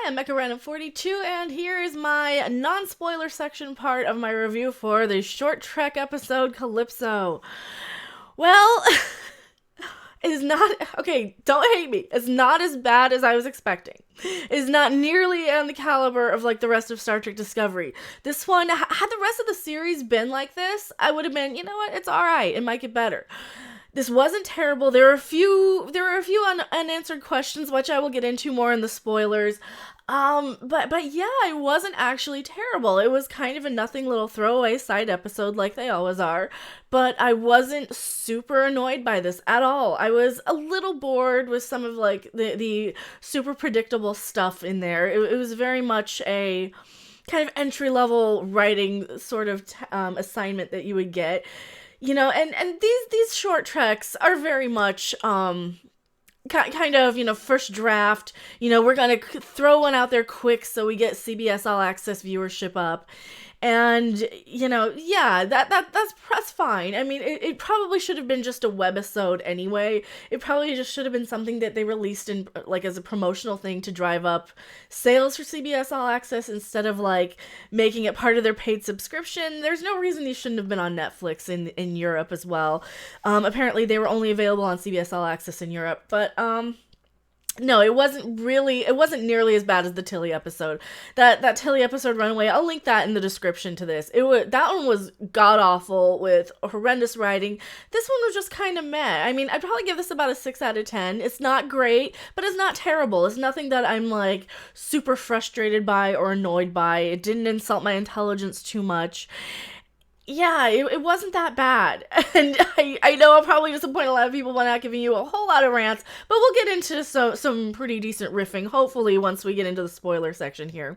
I am Rant42, and here is my non-spoiler section part of my review for the short trek episode Calypso. Well, it is not, okay, don't hate me, it's not as bad as I was expecting. It is not nearly on the caliber of, like, the rest of Star Trek Discovery. This one, had the rest of the series been like this, I would have been, you know what, it's alright, it might get better. This wasn't terrible. There were a few unanswered questions, which I will get into more in the spoilers. But yeah, it wasn't actually terrible. It was kind of a nothing little throwaway side episode like they always are. But I wasn't super annoyed by this at all. I was a little bored with some of, like, the super predictable stuff in there. It was very much a kind of entry-level writing sort of assignment that you would get. You know, and these short treks are very much, kind of, you know, first draft, you know, we're gonna throw one out there quick so we get CBS All Access viewership up. And, you know, yeah, that's fine. I mean, it probably should have been just a webisode anyway. It probably just should have been something that they released in, like, as a promotional thing to drive up sales for CBS All Access instead of, like, making it part of their paid subscription. There's no reason these shouldn't have been on Netflix in Europe as well. Apparently they were only available on CBS All Access in Europe, but, no, it wasn't nearly as bad as the Tilly episode. That Tilly episode, Runaway, I'll link that in the description to this. That one was god-awful with horrendous writing. This one was just kind of meh. I mean, I'd probably give this about a 6 out of 10. It's not great, but it's not terrible. It's nothing that I'm, like, super frustrated by or annoyed by. It didn't insult my intelligence too much. Yeah, it wasn't that bad. And I know I'll probably disappoint a lot of people by not giving you a whole lot of rants, but we'll get into some pretty decent riffing, hopefully, once we get into the spoiler section here.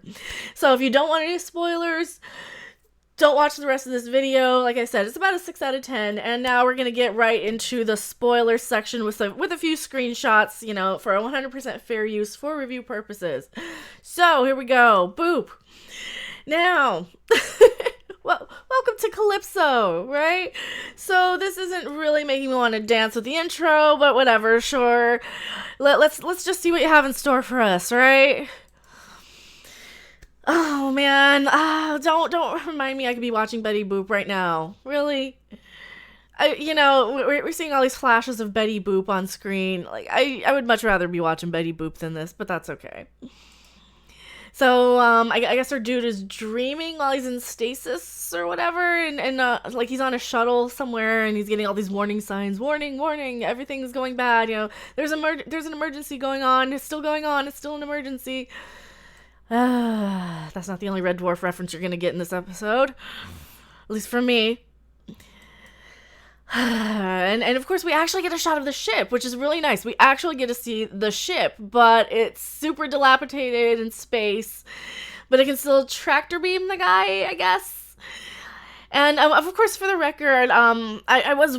So if you don't want any spoilers, don't watch the rest of this video. Like I said, it's about a 6 out of 10, and now we're going to get right into the spoiler section with a few screenshots, you know, for 100% fair use for review purposes. So, here we go. Boop. Now... Well, welcome to Calypso, right? So this isn't really making me want to dance with the intro, but whatever, sure. Let's just see what you have in store for us, right? Oh man, don't remind me I could be watching Betty Boop right now. Really? We're seeing all these flashes of Betty Boop on screen. Like, I would much rather be watching Betty Boop than this, but that's okay. So, I guess our dude is dreaming while he's in stasis or whatever, and like, he's on a shuttle somewhere, and he's getting all these warning signs. Warning, warning, everything's going bad, you know, there's an emergency going on, it's still going on, it's still an emergency. That's not the only Red Dwarf reference you're gonna get in this episode. At least for me. And of course we actually get a shot of the ship, which is really nice. We actually get to see the ship, but it's super dilapidated in space, but it can still tractor beam the guy, I guess. And of course, for the record, I was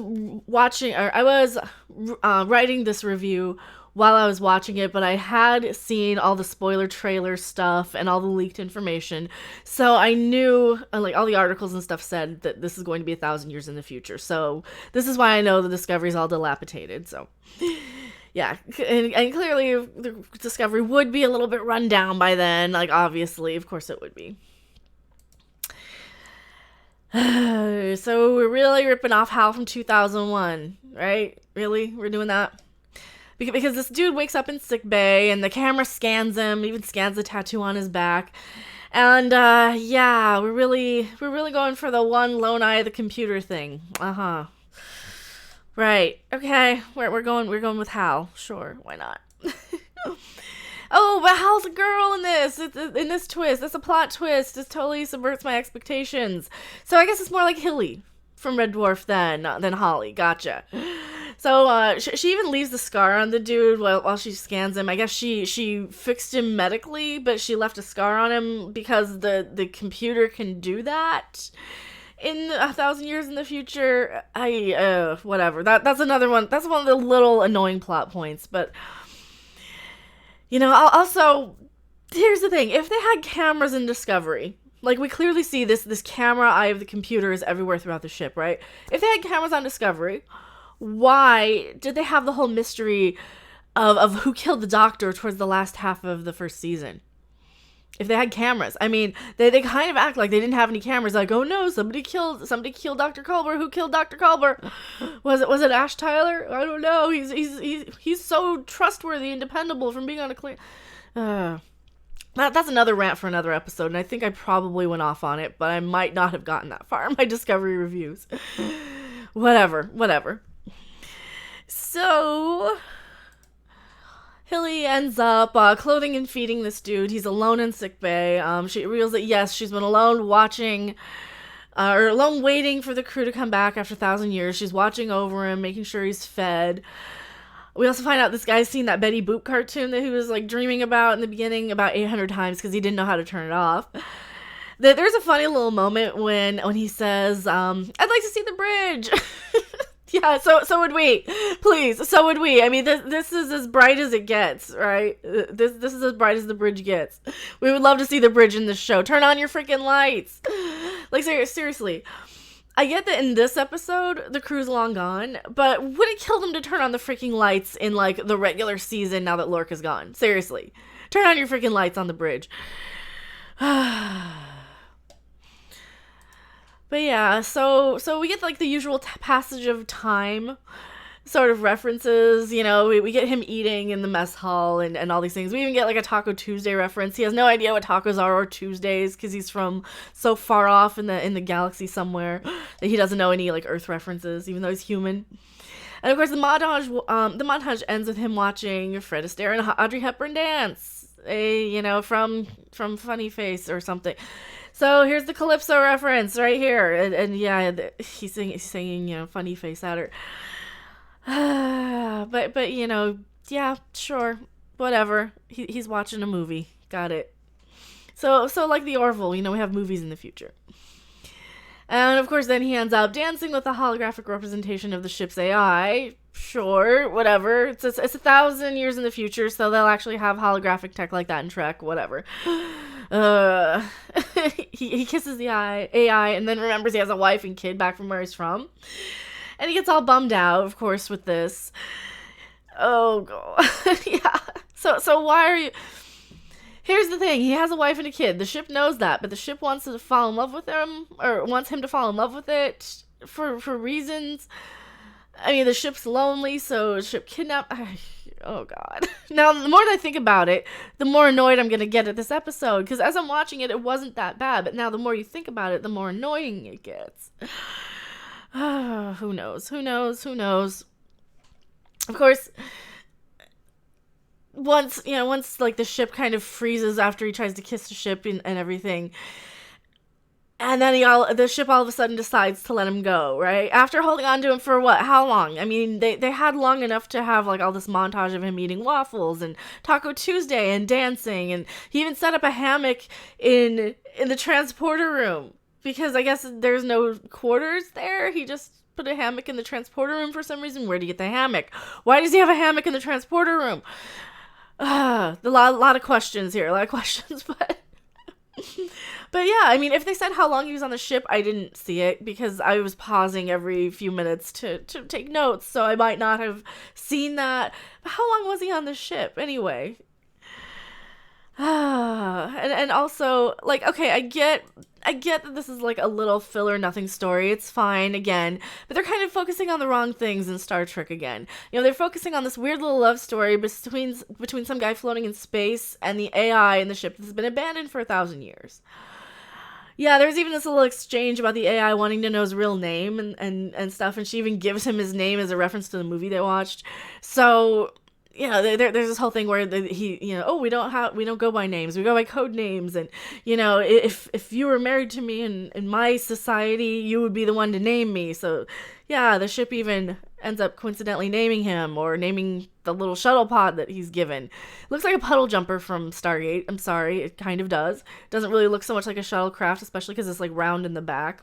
writing this review while I was watching it, but I had seen all the spoiler trailer stuff and all the leaked information, so I knew, like, all the articles and stuff said that this is going to be 1,000 years in the future, so this is why I know the Discovery's all dilapidated, so, yeah, and clearly the Discovery would be a little bit run down by then, like, obviously, of course it would be. So we're really ripping off Hal from 2001, right? Really? We're doing that? Because this dude wakes up in sick bay, and the camera scans him, even scans the tattoo on his back. And, yeah, we're really going for the one lone eye of the computer thing. Uh-huh. Right. Okay. We're going with Hal. Sure. Why not? Oh, but Hal's a girl in this twist. That's a plot twist. This totally subverts my expectations. So I guess it's more like Hilly from Red Dwarf than Holly. Gotcha. So, she even leaves the scar on the dude while she scans him. I guess she fixed him medically, but she left a scar on him because the computer can do that in 1,000 years in the future. Whatever. That's another one. That's one of the little annoying plot points, but, you know, also, here's the thing. If they had cameras in Discovery, like, we clearly see this camera eye of the computer is everywhere throughout the ship, right? If they had cameras on Discovery, why did they have the whole mystery of who killed the doctor towards the last half of the first season? If they had cameras. I mean, they kind of act like they didn't have any cameras. Like, oh no, somebody killed Dr. Culber. Who killed Dr. Culber? Was it Ash Tyler? I don't know. He's so trustworthy and dependable from being on a clear. That's another rant for another episode, and I think I probably went off on it, but I might not have gotten that far in my Discovery reviews. Whatever. So Hilly ends up clothing and feeding this dude. He's alone in sickbay. She reveals that, yes, she's been alone watching, or alone waiting for the crew to come back after 1,000 years. She's watching over him, making sure he's fed. We also find out this guy's seen that Betty Boop cartoon that he was like dreaming about in the beginning about 800 times because he didn't know how to turn it off. There's a funny little moment when he says, I'd like to see the bridge. Yeah, so would we. Please, so would we. I mean, this is as bright as it gets, right? This is as bright as the bridge gets. We would love to see the bridge in this show. Turn on your freaking lights. Like, seriously. I get that in this episode, the crew's long gone, but would it kill them to turn on the freaking lights in, like, the regular season now that Lorca's gone? Seriously. Turn on your freaking lights on the bridge. But yeah, so we get like the usual passage of time sort of references, you know, we get him eating in the mess hall and all these things. We even get like a Taco Tuesday reference. He has no idea what tacos are or Tuesdays because he's from so far off in the galaxy somewhere that he doesn't know any like Earth references, even though he's human. And of course the montage ends with him watching Fred Astaire and Audrey Hepburn dance, from Funny Face or something. So here's the Calypso reference right here, and yeah, he's singing Funny Face at her. But yeah, sure, whatever. He's watching a movie. Got it. So like the Orville, we have movies in the future. And of course, then he ends up dancing with a holographic representation of the ship's AI. Sure, whatever. It's 1,000 years in the future, so they'll actually have holographic tech like that in Trek. Whatever. He kisses the AI and then remembers he has a wife and kid back from where he's from. And he gets all bummed out, of course, with this. Oh, God. Yeah. So why are you... Here's the thing. He has a wife and a kid. The ship knows that, but the ship wants to fall in love with him, or wants him to fall in love with it for reasons. I mean, the ship's lonely, so the ship kidnapped... Oh, God. Now, the more I think about it, the more annoyed I'm going to get at this episode, because as I'm watching it, it wasn't that bad, but now the more you think about it, the more annoying it gets. Who knows? Of course, once like the ship kind of freezes after he tries to kiss the ship and everything, and then the ship all of a sudden decides to let him go, right? After holding on to him for what? How long? I mean, they had long enough to have like all this montage of him eating waffles and Taco Tuesday and dancing, and he even set up a hammock in the transporter room. Because I guess there's no quarters there. He just put a hammock in the transporter room for some reason. Where do you get the hammock? Why does he have a hammock in the transporter room? A lot of questions here. But yeah, I mean, if they said how long he was on the ship, I didn't see it because I was pausing every few minutes to take notes. So I might not have seen that. But how long was he on the ship anyway? And also, like, okay, I get that this is like a little filler nothing story. It's fine again, but they're kind of focusing on the wrong things in Star Trek again. They're focusing on this weird little love story between some guy floating in space and the AI in the ship that's been abandoned for 1,000 years. Yeah, there's even this little exchange about the AI wanting to know his real name and stuff, and she even gives him his name as a reference to the movie they watched. So there's this whole thing where we don't go by names, we go by code names, and if you were married to me in my society, you would be the one to name me. So yeah, the ship even ends up coincidentally naming him, or naming the little shuttle pod that he's given. It looks like a puddle jumper from Stargate. I'm sorry, it kind of does. It doesn't really look so much like a shuttlecraft, especially because it's like round in the back.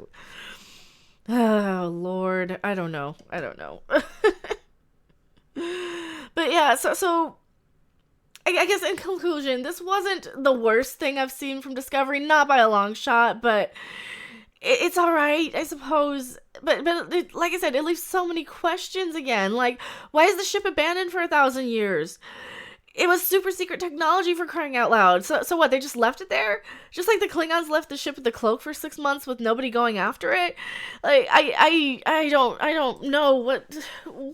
Oh Lord, I don't know. But yeah, so I guess in conclusion, this wasn't the worst thing I've seen from Discovery, not by a long shot, but it's all right, I suppose. But like I said, it leaves so many questions again. Like, why is the ship abandoned for 1,000 years? it was super secret technology, for crying out loud. So what? They just left it there, just like the Klingons left the ship with the cloak for 6 months with nobody going after it. Like I don't know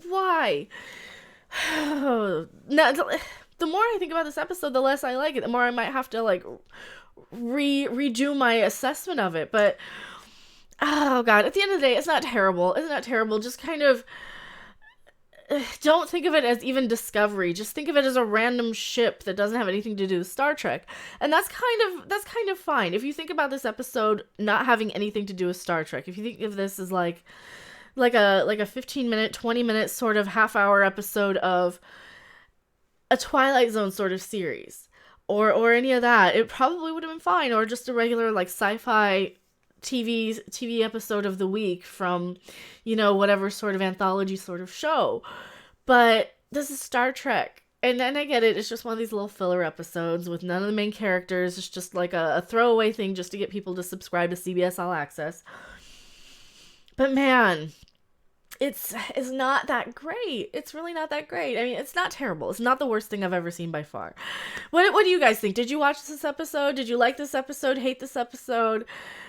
why. Now, the more I think about this episode, the less I like it. The more I might have to like redo my assessment of it. But oh god, at the end of the day, it's not terrible. It's not terrible. Just kind of don't think of it as even Discovery. Just think of it as a random ship that doesn't have anything to do with Star Trek. And that's kind of fine. If you think about this episode not having anything to do with Star Trek, if you think of this as like a 15-minute, 20-minute sort of half-hour episode of a Twilight Zone sort of series or any of that, it probably would have been fine. Or just a regular like sci-fi TV episode of the week from, you know, whatever sort of anthology sort of show. But this is Star Trek. And I get it, it's just one of these little filler episodes with none of the main characters. It's just like a throwaway thing just to get people to subscribe to CBS All Access. But man, it's not that great. It's really not that great. I mean, it's not terrible. It's not the worst thing I've ever seen by far. What do you guys think? Did you watch this episode? Did you like this episode? Hate this episode?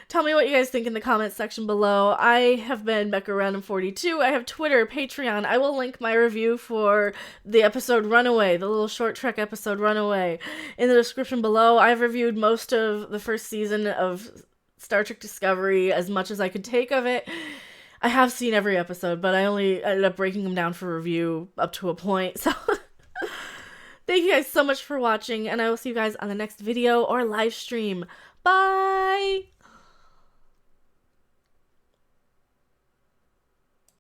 Tell me what you guys think in the comments section below. I have been Becca Random 42. I have Twitter, Patreon. I will link my review for the episode Runaway, the little short Trek episode Runaway, in the description below. I've reviewed most of the first season of Star Trek Discovery, as much as I could take of it. I have seen every episode, but I only ended up breaking them down for review up to a point. So thank you guys so much for watching, and I will see you guys on the next video or live stream. Bye!